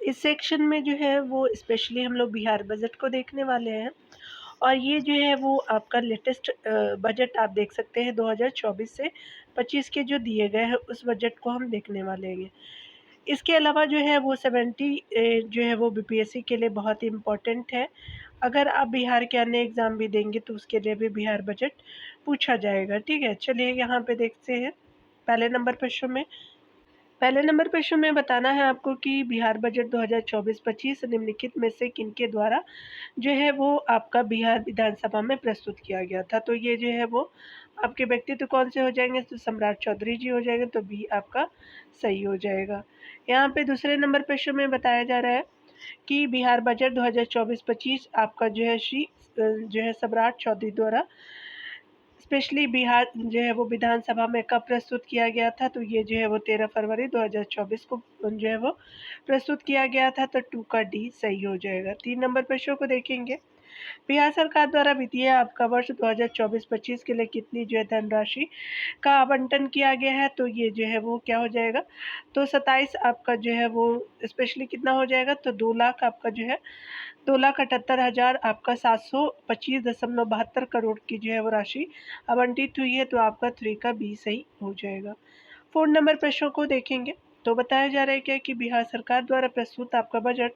इस सेक्शन में जो है वो स्पेशली हम लोग बिहार बजट को देखने वाले हैं और ये जो है वो आपका लेटेस्ट बजट आप देख सकते हैं 2024 से 25 के जो दिए गए हैं उस बजट को हम देखने वाले हैं। इसके अलावा जो है वो 70 जो है वो बीपीएससी के लिए बहुत ही इम्पोर्टेंट है। अगर आप बिहार के अन्य एग्ज़ाम भी देंगे तो उसके लिए भी बिहार बजट पूछा जाएगा, ठीक है? चलिए यहाँ पे देखते हैं पहले नंबर पे शो में बताना है आपको कि बिहार बजट 2024-25 निम्नलिखित में से किनके द्वारा जो है वो आपका बिहार विधानसभा में प्रस्तुत किया गया था। तो ये जो है वो आपके व्यक्तित्व कौन से हो जाएँगे, तो सम्राट चौधरी जी हो जाएंगे, तो बी आपका सही हो जाएगा। यहाँ पे दूसरे नंबर पे शो में बताया जा रहा है कि बिहार बजट 2024-25 आपका जो है जो है सम्राट चौधरी द्वारा स्पेशली बिहार जो है वो विधानसभा में कब प्रस्तुत किया गया था, तो ये जो है वो 13 फरवरी 2024 को जो है वो प्रस्तुत किया गया था, तो 2 का डी सही हो जाएगा। 3 नंबर प्रश्नों को देखेंगे। बिहार सरकार द्वारा वित्तीय आपका वर्ष 2024-25 के लिए कितनी जो है धनराशि का आवंटन किया गया है, तो ये जो है वो क्या हो जाएगा, तो 27 आपका जो है वो स्पेशली कितना हो जाएगा, तो 2 लाख आपका जो है 2,78,000 आपका 725.72 करोड़ की जो है वो राशि आवंटित हुई है, तो आपका 3 का बी सही हो जाएगा। 4 नंबर प्रश्नों को देखेंगे। तो बताया जा रहा है क्या कि बिहार सरकार द्वारा प्रस्तुत आपका बजट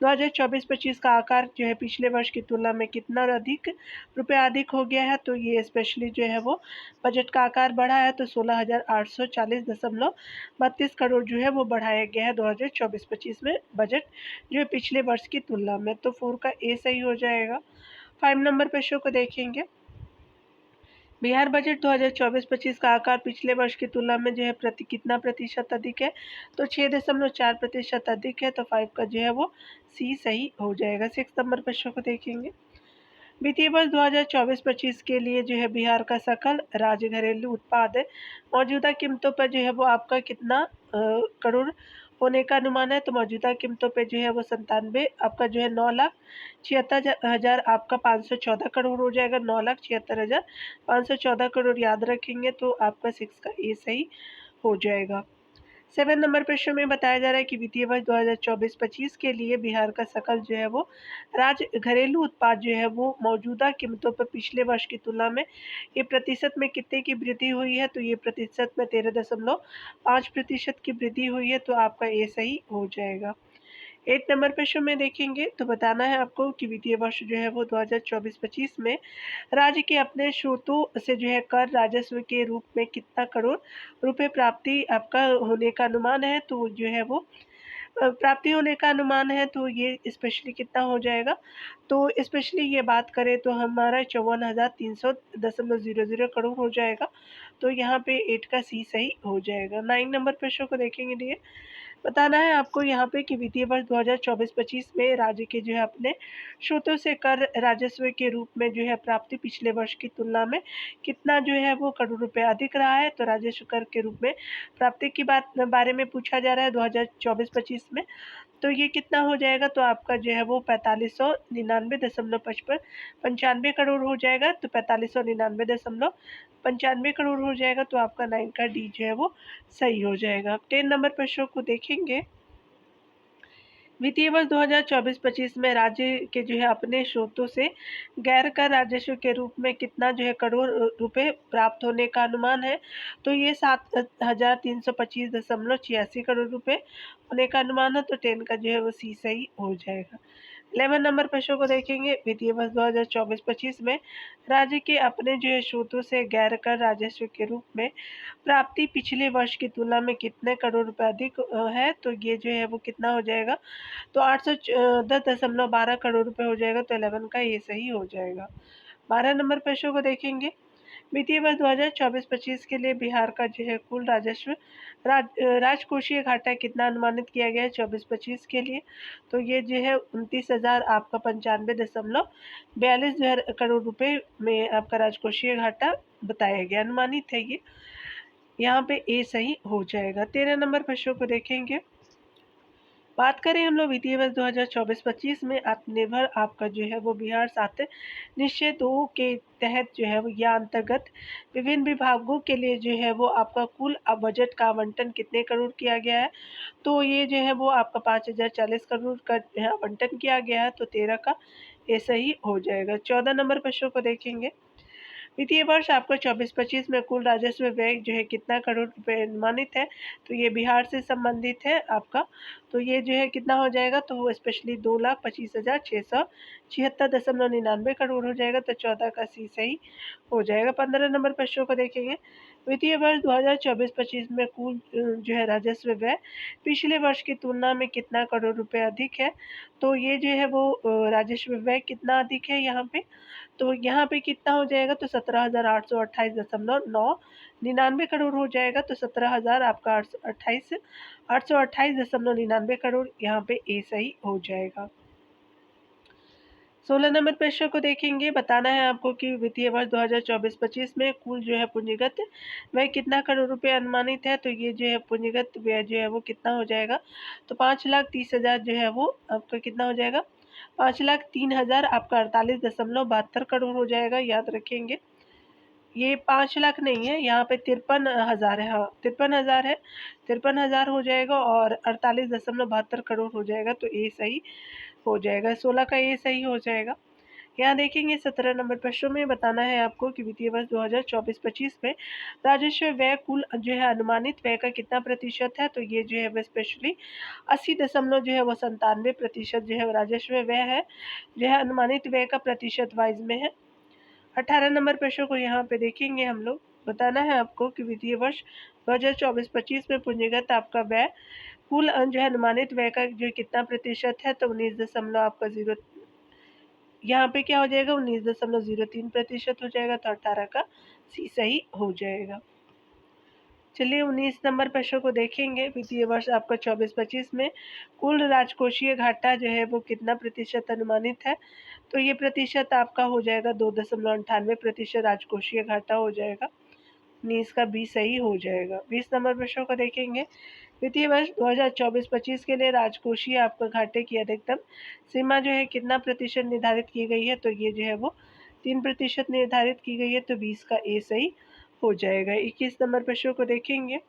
2024-25 का आकार जो है पिछले वर्ष की तुलना में कितना रुपया अधिक हो गया है, तो ये स्पेशली जो है वो बजट का आकार बढ़ा है, तो 16,840.32 करोड़ जो है वो बढ़ाया गया है 2024-25 में बजट जो है पिछले वर्ष की तुलना में, तो 4 का ए सही हो जाएगा। 5 नंबर प्रश्नों को देखेंगे। बिहार बजट 2024-25 का आकार पिछले वर्ष की तुलना में जो है कितना प्रतिशत अधिक है, तो 6.4% अधिक है, तो 5 का जो है वो सी सही हो जाएगा। 6 नंबर प्रश्न को देखेंगे। वित्तीय वर्ष 2024-25 के लिए जो है बिहार का सकल राज्य घरेलू उत्पाद मौजूदा कीमतों पर जो है वो आपका कितना करोड़ होने का अनुमान है, तो मौजूदा कीमतों पे जो है वो 97 आपका जो है 9,76,000 आपका 514 करोड़ हो जाएगा। 9,76,514 करोड़ याद रखेंगे, तो आपका 6 का ए सही हो जाएगा। 7 नंबर प्रश्न में बताया जा रहा है कि वित्तीय वर्ष 2024-25 के लिए बिहार का सकल जो है वो राज्य घरेलू उत्पाद जो है वो मौजूदा कीमतों पर पिछले वर्ष की तुलना में ये प्रतिशत में कितने की वृद्धि हुई है, तो ये प्रतिशत में 13.5% की वृद्धि हुई है, तो आपका ये सही हो जाएगा। 8 नंबर प्रश्न में देखेंगे तो बताना है आपको कि वित्तीय वर्ष जो है वो 2024-25 में राज्य के अपने स्रोतों से जो है कर राजस्व के रूप में कितना करोड़ रुपए प्राप्ति आपका होने का अनुमान है, तो जो है वो प्राप्ति होने का अनुमान है, तो ये स्पेशली कितना हो जाएगा, तो स्पेशली ये बात करें तो हमारा 54,300.00 करोड़ हो जाएगा, तो यहाँ पे 8 का सी सही हो जाएगा। 9 नंबर प्रश्न को देखेंगे। लिए बताना है आपको यहाँ पे कि वित्तीय वर्ष 2024-25 में राज्य के जो है अपने स्रोतों से कर राजस्व के रूप में जो है प्राप्ति पिछले वर्ष की तुलना में कितना जो है वो करोड़ रुपए अधिक रहा है, तो राजस्व कर के रूप में प्राप्ति की बारे में पूछा जा रहा है 2024-25 में, तो ये कितना हो जाएगा, तो आपका जो है वो 4599.55 करोड़ हो जाएगा, तो 4599.95 करोड़ हो जाएगा, तो आपका 9 का डी जो है वो सही हो जाएगा। 10 नंबर प्रश्नों को देखेंगे। वित्तीय वर्ष 2024-25 में राज्य के जो है अपने स्रोतों से गैर कर राजस्व के रूप में कितना जो है करोड़ रुपए प्राप्त होने का अनुमान है, तो ये 7,325.86 करोड़ रुपए होने का अनुमान है, तो 10 का जो है वो सी सही हो जाएगा। 11 नंबर प्रश्नों को देखेंगे। वित्तीय वर्ष 2024-25 में राज्य के अपने जो है स्रोतों से गैर कर राजस्व के रूप में प्राप्ति पिछले वर्ष की तुलना में कितने करोड़ रुपए अधिक है, तो ये जो है वो कितना हो जाएगा, तो 810.12 करोड़ रुपए हो जाएगा, तो 11 का ये सही हो जाएगा। 12 नंबर प्रश्नों को देखेंगे। वित्तीय वर्ष 2024-25 के लिए बिहार का जो है कुल राजस्व राजकोषीय घाटा कितना अनुमानित किया गया है 24-25 के लिए, तो ये जो है 29,000 आपका 95.42 जो है करोड़ रुपए में आपका राजकोषीय घाटा बताया गया, अनुमानित है ये, यहाँ पे ए सही हो जाएगा। 13 नंबर प्रश्नों को देखेंगे। बात करें हम लोग वित्तीय वर्ष 2024-25 में आत्मनिर्भर आपका जो है वो बिहार सात निश्चय 2 के तहत जो है वो या अंतर्गत विभिन्न विभागों के लिए जो है वो आपका कुल बजट का आवंटन कितने करोड़ किया गया है। तो ये जो है वो आपका 5040 करोड़ का जो है आवंटन किया गया है, तो 13 का ऐसा ही हो जाएगा। 14 नंबर प्रश्नों को देखेंगे। वित्तीय वर्ष आपका 24-25 में कुल राजस्व व्यय जो है कितना करोड़ रुपए अनुमानित है, तो ये बिहार से संबंधित है आपका। तो ये जो है कितना हो जाएगा, तो वो स्पेशली 2,25,676.99 करोड़ हो जाएगा, तो 14 का सी सही हो जाएगा। 15 नंबर प्रश्नों को देखेंगे। वित्तीय वर्ष 2024-25 में कुल जो है राजस्व व्यय पिछले वर्ष की तुलना में कितना करोड़ रुपए अधिक है, तो ये जो है वो राजस्व व्यय कितना अधिक है यहाँ पे, तो यहाँ पे कितना हो जाएगा, तो 17,828.99 करोड़ हो जाएगा। तो 17,000 आपका 828.99 करोड़ यहाँ पे ए सही हो जाएगा। 16 नंबर प्रश्न को देखेंगे। बताना है आपको कि वित्तीय वर्ष 2024-25 में कुल जो है पूंजीगत व्यय कितना करोड़ रुपए अनुमानित है, तो ये जो है पूंजीगत व्यय जो है वो कितना हो जाएगा, तो 5,30,000 जो है वो आपका कितना हो जाएगा, 5,03,000 आपका 48.72 करोड़ हो जाएगा। याद रखेंगे, ये 5 लाख नहीं है, यहाँ पे 53,000 है। हाँ, 53,000 है, 53,000 हो जाएगा और 48.72 करोड़ हो जाएगा, तो ए सही हो जाएगा। 16 का ए सही हो जाएगा। यहाँ देखेंगे 17 नंबर प्रश्न में बताना है आपको कि वित्तीय वर्ष 2024-25 में राजस्व व्यय कुल जो है अनुमानित व्यय का कितना प्रतिशत है, तो ये जो है वो स्पेशली 80.97% जो है राजस्व व्यय है, जो है अनुमानित व्यय का प्रतिशत वाइज में है। 18 नंबर प्रश्न को यहाँ पे देखेंगे हम लोग। बताना है आपको कि वित्तीय वर्ष 2024-25 में पूंजीगत आपका व्यय कुल जो है अनुमानित व्यय का जो कितना प्रतिशत है, तो 19 दशमलव आपका 0 यहाँ पे क्या हो जाएगा, 19.03% हो जाएगा, तो 18 का सी सही हो जाएगा। चलिए 19 नंबर प्रश्न को देखेंगे। वित्तीय वर्ष आपका 24-25 में कुल राजकोषीय घाटा जो है वो कितना प्रतिशत अनुमानित है, तो ये प्रतिशत आपका हो जाएगा 2.98% राजकोषीय घाटा हो जाएगा। 19 का बी सही हो जाएगा। 20 नंबर प्रश्न को देखेंगे। वित्तीय वर्ष 2024-25 के लिए राजकोषीय आपका घाटे की अधिकतम सीमा जो है कितना प्रतिशत निर्धारित की गई है, तो ये जो है वो 3% निर्धारित की गई है, तो 20 का ए सही हो जाएगा। 21 नंबर प्रश्न को देखेंगे।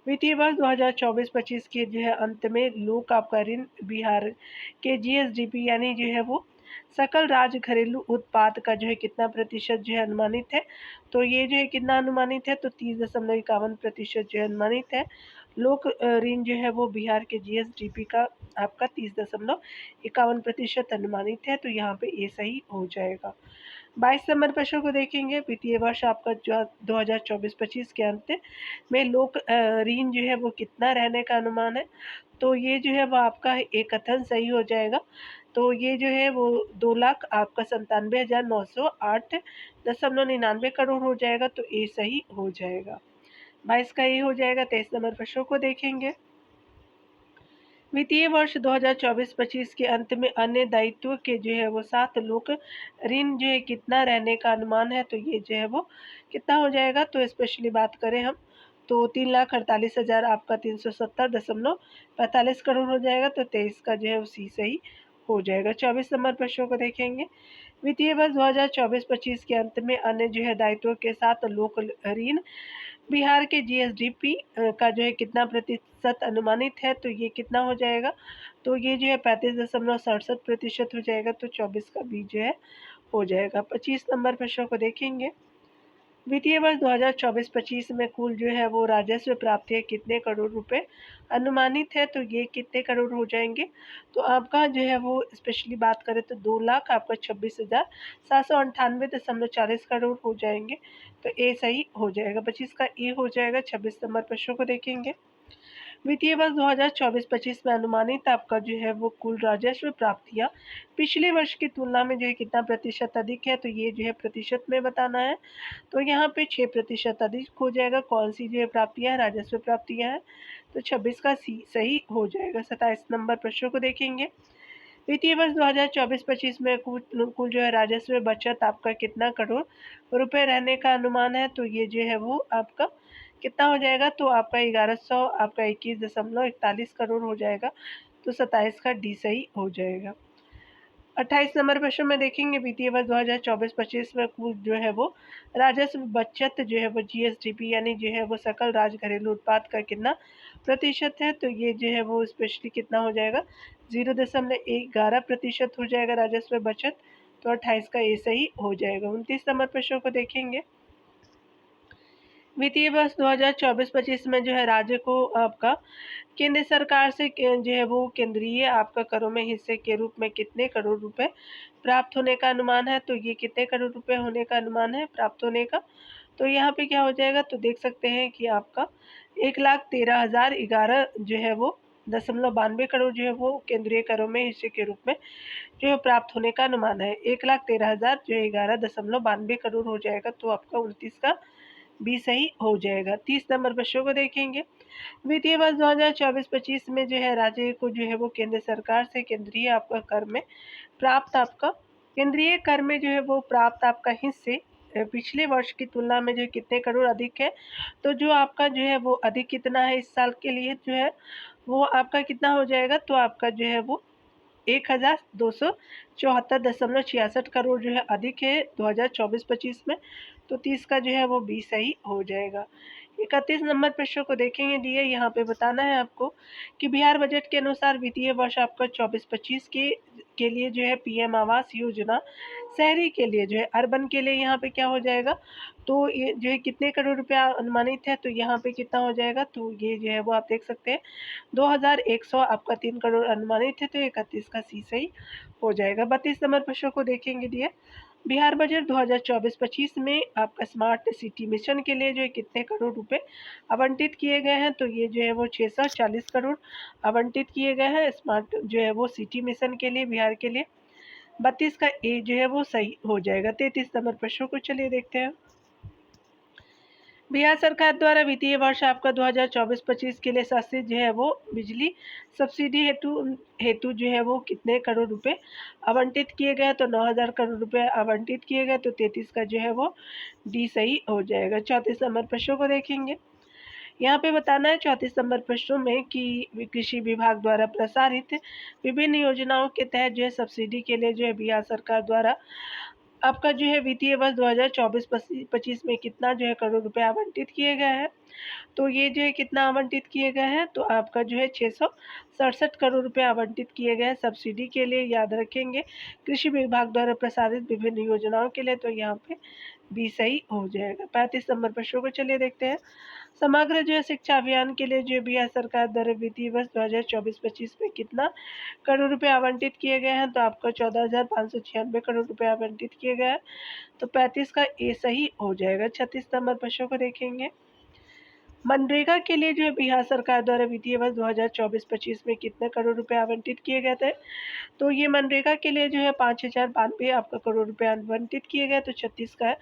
वित्तीय वर्ष 2024-25 के जो है अंत में लोक आपका ऋण बिहार के जीएसडीपी यानी जो है वो सकल राज्य घरेलू उत्पाद का जो है कितना प्रतिशत जो है अनुमानित है, तो ये जो है कितना अनुमानित है, तो 30.51% जो है अनुमानित है। लोक ऋण जो है वो बिहार के जीएसडीपी का आपका 30.51% अनुमानित है, तो यहाँ पे ये सही हो जाएगा। 22 नंबर प्रश्न को देखेंगे। वित्तीय वर्ष आपका जो 2024-25 के अंत में लोक ऋण जो है वो कितना रहने का अनुमान है, तो ये जो है वो आपका एक कथन सही हो जाएगा। तो ये जो है वो 2,00,000 आपका 97,908.99 करोड़ हो जाएगा, तो ए सही हो जाएगा। 22 का ए हो जाएगा। 23 नंबर प्रश्नों को देखेंगे। वित्तीय वर्ष 2024-25 के अंत में अन्य दायित्व के जो है वो 7 लोक ऋण जो है कितना रहने का अनुमान है, तो ये जो है वो कितना हो जाएगा, तो स्पेशली बात करें हम तो 3,48,000 आपका 370.45 करोड़ हो जाएगा, तो 23 का जो है वो सी सही हो जाएगा। 24 नंबर प्रश्नों को देखेंगे। वित्तीय वर्ष 2024-25 के अंत में अन्य जो है दायित्व के साथ लोक ऋण बिहार के जीएसडीपी का जो है कितना प्रतिशत अनुमानित है, तो ये कितना हो जाएगा, तो ये जो है 35.67% हो जाएगा, तो 24 का बी जो है हो जाएगा। 25 नंबर प्रश्नों को देखेंगे। वित्तीय वर्ष 2024-25 में कुल जो है वो राजस्व प्राप्तियाँ कितने करोड़ रुपए अनुमानित है, तो ये कितने करोड़ हो जाएंगे, तो आपका जो है वो स्पेशली बात करें तो 2,00,000 आपका 26,798.40 करोड़ हो जाएंगे, तो ए सही हो जाएगा। 25 का ए हो जाएगा। 26 नंबर प्रश्नों को देखेंगे। वित्तीय वर्ष 2024-25 में अनुमानित आपका जो है वो कुल राजस्व प्राप्तियाँ पिछले वर्ष की तुलना में जो है कितना प्रतिशत अधिक है, तो ये जो है प्रतिशत में बताना है। तो यहाँ पे 6% अधिक हो जाएगा। कौन सी जो है प्राप्तियाँ राजस्व प्राप्तियाँ हैं, तो 26 का सी सही हो जाएगा। 27 नंबर प्रश्नों को देखेंगे। वित्तीय वर्ष 2024-25 में कुल जो है राजस्व बचत आपका कितना करोड़ रुपए रहने का अनुमान है, तो ये जो है वो आपका कितना हो जाएगा, तो आपका 1100 आपका 21.41 करोड़ हो जाएगा, तो 27 का डी सही हो जाएगा। 28 नंबर प्रश्न में देखेंगे वित्तीय वर्ष 2024-25 में कुल जो है वो राजस्व बचत जो है वो जीएसडीपी यानी जो है वो सकल राज घरेलू उत्पाद का कितना प्रतिशत है, तो ये जो है वो स्पेशली कितना हो जाएगा 0.11% हो जाएगा राजस्व बचत, तो 28 का ए सही हो जाएगा। 29 नंबर प्रश्न को देखेंगे वित्तीय वर्ष 2024-25 में जो है राज्य को आपका केंद्र सरकार से जो है वो केंद्रीय आपका करों में हिस्से के रूप में कितने करोड़ रुपए प्राप्त होने का अनुमान है, तो ये कितने करोड़ रुपए होने का अनुमान है प्राप्त होने का, तो यहाँ पे क्या हो जाएगा, तो देख सकते हैं कि आपका 1,13,011 जो है वो 92 करोड़ जो है वो केंद्रीय करों में हिस्से के रूप में जो है प्राप्त होने का अनुमान है। 1,13,000 जो 11.92 करोड़ हो जाएगा, तो आपका 29 का बी सही हो जाएगा। 30 नंबर प्रश्नों को देखेंगे वित्तीय वर्ष 2024-25 में जो है राज्य को जो है वो केंद्र सरकार से केंद्रीय आपका कर में प्राप्त आपका केंद्रीय कर में जो है वो प्राप्त आपका हिस्से पिछले वर्ष की तुलना में जो कितने करोड़ अधिक है, तो जो आपका जो है वो अधिक कितना है इस साल के लिए जो है वो आपका कितना हो जाएगा, तो आपका जो है वो 1,274.66 करोड़ जो है अधिक है 2024-25 में, तो 30 का जो है वो बी सही हो जाएगा। 31 नंबर प्रश्न को देखेंगे दिए, यहाँ पे बताना है आपको कि बिहार बजट के अनुसार वित्तीय वर्ष आपका 24-25 के लिए जो है पीएम आवास योजना शहरी के लिए जो है अर्बन के लिए यहाँ पे क्या हो जाएगा, तो ये जो है कितने करोड़ रुपया अनुमानित है, तो यहाँ पे कितना हो जाएगा, तो ये जो है वो आप देख सकते हैं 2100 आपका 3 करोड़ अनुमानित है, तो 31 का सी सही हो जाएगा। 32 नंबर प्रश्न को देखेंगे दिए बिहार बजट 2024-25 में आपका स्मार्ट सिटी मिशन के लिए जो है कितने करोड़ रुपए आवंटित किए गए हैं, तो ये जो है वो 640 करोड़ आवंटित किए गए हैं स्मार्ट जो है वो सिटी मिशन के लिए बिहार के लिए। 32 का ए जो है वो सही हो जाएगा। 33 नंबर प्रश्नों को चलिए देखते हैं। बिहार सरकार द्वारा वित्तीय वर्ष आपका 2024-25 के लिए सस्ती जो है वो बिजली सब्सिडी हेतु जो है वो कितने करोड़ रुपए आवंटित किए गए, तो 9,000 करोड़ रुपए आवंटित किए गए, तो 33 का जो है वो डी सही हो जाएगा। 34 नंबर प्रश्नों को देखेंगे, यहाँ पे बताना है 34 नंबर प्रश्नों में कि कृषि विभाग द्वारा प्रसारित विभिन्न योजनाओं के तहत जो है सब्सिडी के लिए जो है बिहार सरकार द्वारा आपका जो है वित्तीय वर्ष 2024-25 में कितना जो है करोड़ रुपए आवंटित किए गए हैं, तो ये जो है कितना आवंटित किए गए हैं, तो आपका जो है 667 करोड़ रुपए आवंटित किए गए हैं सब्सिडी के लिए, याद रखेंगे कृषि विभाग द्वारा प्रसारित विभिन्न योजनाओं के लिए, तो यहाँ पे बी सही हो जाएगा। 35 नंबर प्रश्नों को चलिए देखते हैं। समग्र जो है शिक्षा अभियान के लिए जो बिहार सरकार द्वारा वित्तीय वर्ष 2024-25 में कितना करोड़ रुपए आवंटित किए गए हैं, तो आपका 14,596 करोड़ रुपए आवंटित किए गए हैं, तो 35 का ए सही हो जाएगा। 36 नंबर प्रश्नों को देखेंगे। मनरेगा के लिए जो है बिहार सरकार द्वारा वित्तीय वर्ष 2024-25 में कितने करोड़ रुपए आवंटित किए गए थे, तो ये मनरेगा के लिए जो है 5,092 आपका करोड़ रुपए आवंटित किए गए, तो 36 का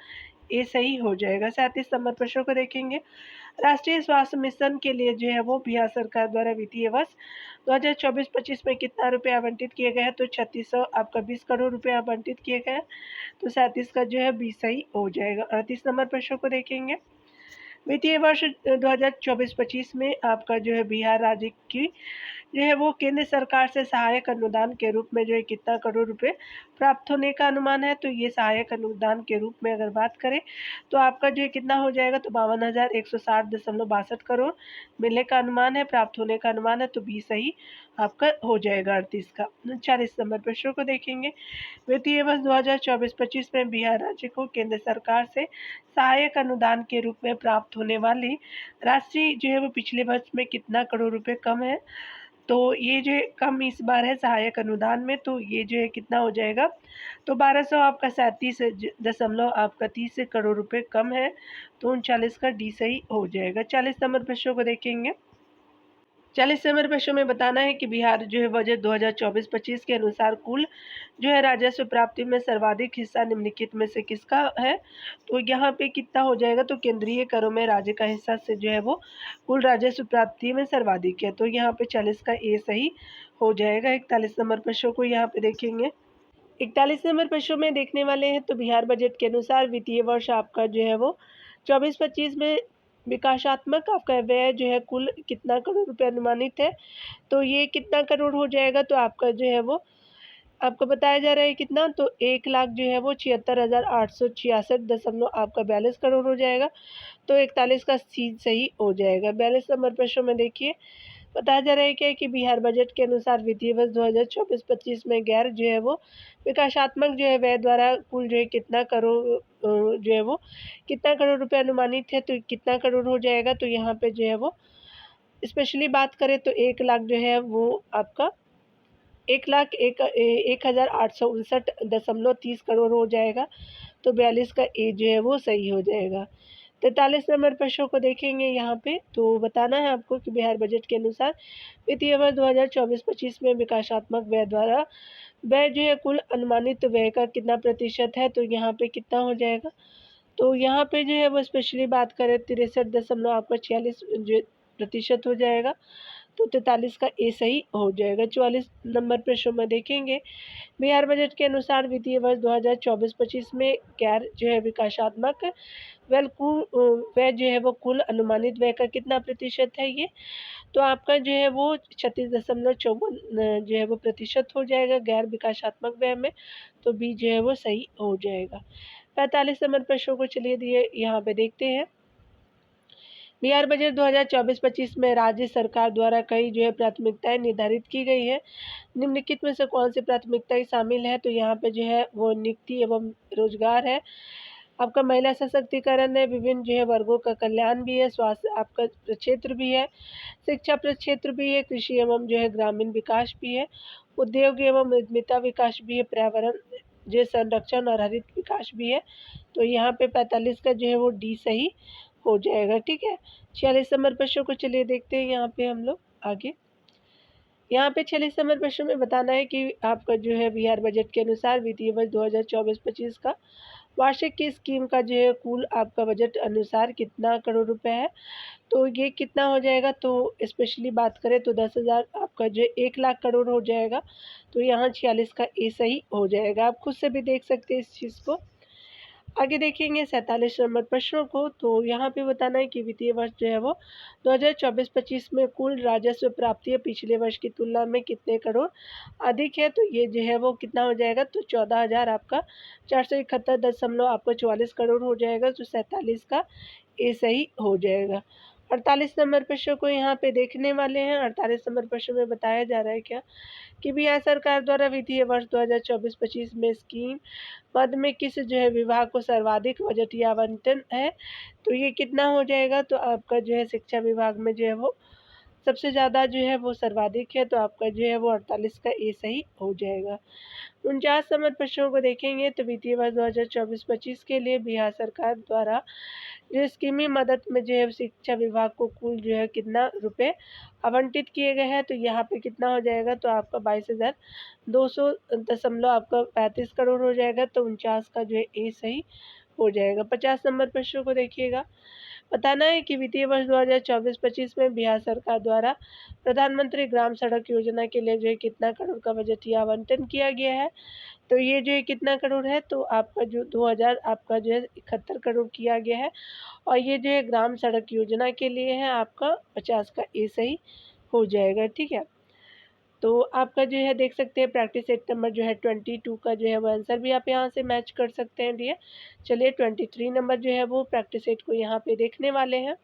ए सही हो जाएगा। 37 नंबर प्रश्नों को देखेंगे। राष्ट्रीय स्वास्थ्य मिशन के लिए जो है वो बिहार सरकार द्वारा वित्तीय वर्ष 2024-25 में कितना रुपए आवंटित किए गए हैं, तो 3600 आपका 20 करोड़ रुपए आवंटित किए गए हैं, तो 37 का जो है बी सही हो जाएगा। 38 नंबर प्रश्नों को देखेंगे। वित्तीय वर्ष 2024-25 में आपका जो है बिहार राज्य की जो है वो केंद्र सरकार से सहायक अनुदान के रूप में जो है कितना करोड़ रुपए प्राप्त होने का अनुमान है, तो ये सहायक अनुदान के रूप में अगर बात करें तो आपका जो है कितना हो जाएगा, तो 52,160.62 करोड़ मिलने का अनुमान है, प्राप्त होने का अनुमान है, तो बी सही आपका हो जाएगा 38 का। 40 नंबर प्रश्नों को देखेंगे। वित्तीय वर्ष 2024-25 में बिहार राज्य को केंद्र सरकार से सहायक अनुदान के रूप में प्राप्त होने वाली राशि जो है वो पिछले वर्ष में कितना करोड़ रुपए कम है, तो ये जो है कम इस बार है सहायक अनुदान में, तो ये जो है कितना हो जाएगा, तो 1200 आपका 37 आपका 30 करोड़ रुपए कम है, तो 39 का डी सही हो जाएगा। 40 नंबर प्रश्नों को देखेंगे। 40 नंबर प्रश्न में बताना है कि बिहार जो है बजट 2024-25 के अनुसार कुल जो है राजस्व प्राप्ति में सर्वाधिक हिस्सा निम्नलिखित में से किसका है, तो यहाँ पे कितना हो जाएगा, तो केंद्रीय करों में राज्य का हिस्सा से जो है वो कुल राजस्व प्राप्ति में सर्वाधिक है, तो यहाँ पे 40 का ए सही हो जाएगा। 41 नंबर प्रश्नों को यहाँ पे देखेंगे। 41 नंबर प्रश्नों में देखने वाले हैं, तो बिहार बजट के अनुसार वित्तीय वर्ष आपका जो है वो 24-25 में विकासात्मक आपका व्यय जो है कुल कितना करोड़ रुपए अनुमानित है, तो ये कितना करोड़ हो जाएगा, तो आपका जो है वो आपको बताया जा रहा है कितना, तो 1,00,000 जो है वो 76,866 आपका 42 करोड़ हो जाएगा। तो 41 का सी सही हो जाएगा। 42 नंबर प्रश्न में देखिए, बताया जा रहा है क्या कि बिहार बजट के अनुसार वित्तीय वर्ष 2024-25 में गैर जो है वो विकासात्मक जो है व्यय द्वारा कुल जो है कितना करोड़ जो है वो कितना करोड़ रुपए अनुमानित है, तो कितना करोड़ हो जाएगा, तो यहाँ पे जो है वो स्पेशली बात करें तो 1,00,000 जो है वो आपका 1,0859.30 करोड़ हो जाएगा। तो 42 का ए जो है वो सही हो जाएगा। 43 नंबर प्रश्न को देखेंगे यहाँ पे, तो बताना है आपको कि बिहार बजट के अनुसार वित्तीय वर्ष 2024-25 में विकासात्मक व्यय द्वारा व्यय जो है कुल अनुमानित व्यय का कितना प्रतिशत है, तो यहाँ पे कितना हो जाएगा, तो यहाँ पे जो है वो स्पेशली बात करें 63.46 जो प्रतिशत हो जाएगा। तो 43 का ए सही हो जाएगा। 44 नंबर प्रश्न में देखेंगे, बिहार बजट के अनुसार वित्तीय वर्ष 2024-25 में गैर जो है विकासात्मक व्यय जो है वो कुल अनुमानित व्यय का कितना प्रतिशत है ये, तो आपका जो है वो 36.54 जो है वो प्रतिशत हो जाएगा गैर विकासात्मक व्यय में। तो बी जो है वो सही हो जाएगा। 45 नंबर प्रश्नों को चलिए दिए यहाँ पे देखते हैं। बिहार बजट 2024-25 में राज्य सरकार द्वारा कई जो है प्राथमिकताएं निर्धारित की गई है। निम्नलिखित में से कौन सी प्राथमिकताएं शामिल है, तो यहाँ पे जो है वो नियुक्ति एवं रोजगार है, आपका महिला सशक्तिकरण है, विभिन्न जो है वर्गों का कल्याण भी है, स्वास्थ्य आपका प्रक्षेत्र भी है, शिक्षा प्रक्षेत्र भी है, कृषि एवं जो है ग्रामीण विकास भी है, उद्योग एवं उद्यमिता विकास भी है, पर्यावरण जो संरक्षण और हरित विकास भी है। तो यहाँ पे 45 का जो है वो डी सही हो जाएगा। ठीक है, 46 नंबर प्रश्न को चलिए देखते हैं यहाँ पे हम लोग आगे। यहाँ पे 46 नंबर प्रश्न में बताना है कि आपका जो है बिहार बजट के अनुसार वित्तीय वर्ष 2024-25 का वार्षिक की स्कीम का जो है कुल आपका बजट अनुसार कितना करोड़ रुपए है, तो ये कितना हो जाएगा, तो स्पेशली बात करें तो 10,000 आपका जो है 1,00,000 करोड़ हो जाएगा। तो यहाँ 46 का ए सही हो जाएगा। आप खुद से भी देख सकते हैं इस चीज़ को। आगे देखेंगे 47 नंबर प्रश्नों को, तो यहाँ पे बताना है कि वित्तीय वर्ष जो है वो 2024-25 में कुल राजस्व प्राप्ति पिछले वर्ष की तुलना में कितने करोड़ अधिक है, तो ये जो है वो कितना हो जाएगा, तो 14,000 आपका 471 दशमलव आपका 44 करोड़ हो जाएगा। तो 47 का ए सही हो जाएगा। 48 नंबर प्रश्न को यहाँ पे देखने वाले हैं। 48 नंबर प्रश्न में बताया जा रहा है क्या कि बिहार सरकार द्वारा वित्तीय वर्ष 2024-25 में स्कीम पद में किस जो है विभाग को सर्वाधिक बजटीय आवंटन है, तो ये कितना हो जाएगा, तो आपका जो है शिक्षा विभाग में जो है वो सबसे ज़्यादा जो है वो सर्वाधिक है। तो आपका जो है वो 48 का ए सही हो जाएगा। 49 नंबर प्रश्नों को देखेंगे, तो वित्तीय वर्ष 2024-25 के लिए बिहार सरकार द्वारा जो स्कीमी मदद में जो है शिक्षा विभाग को कुल जो है कितना रुपए आवंटित किए गए हैं, तो यहाँ पे कितना हो जाएगा, तो आपका 22,200 दशमलव आपका 35 करोड़ हो जाएगा। तो 49 का जो है ए सही हो जाएगा। 50 नंबर प्रश्न को देखिएगा, बताना है कि वित्तीय वर्ष 2024-25 में बिहार सरकार द्वारा प्रधानमंत्री ग्राम सड़क योजना के लिए जो है कितना करोड़ का बजटीय आवंटन किया गया है, तो ये जो है कितना करोड़ है, तो आपका जो 2000 आपका जो है 71 करोड़ किया गया है। और ये जो है ग्राम सड़क योजना के लिए है आपका 50 का ए सही हो जाएगा। ठीक है, तो आपका जो है देख सकते हैं प्रैक्टिस सेट नंबर जो है 22 का जो है वो आंसर भी आप यहाँ से मैच कर सकते हैं डियर। चलिए 23 नंबर जो है वो प्रैक्टिस सेट को यहाँ पे देखने वाले हैं।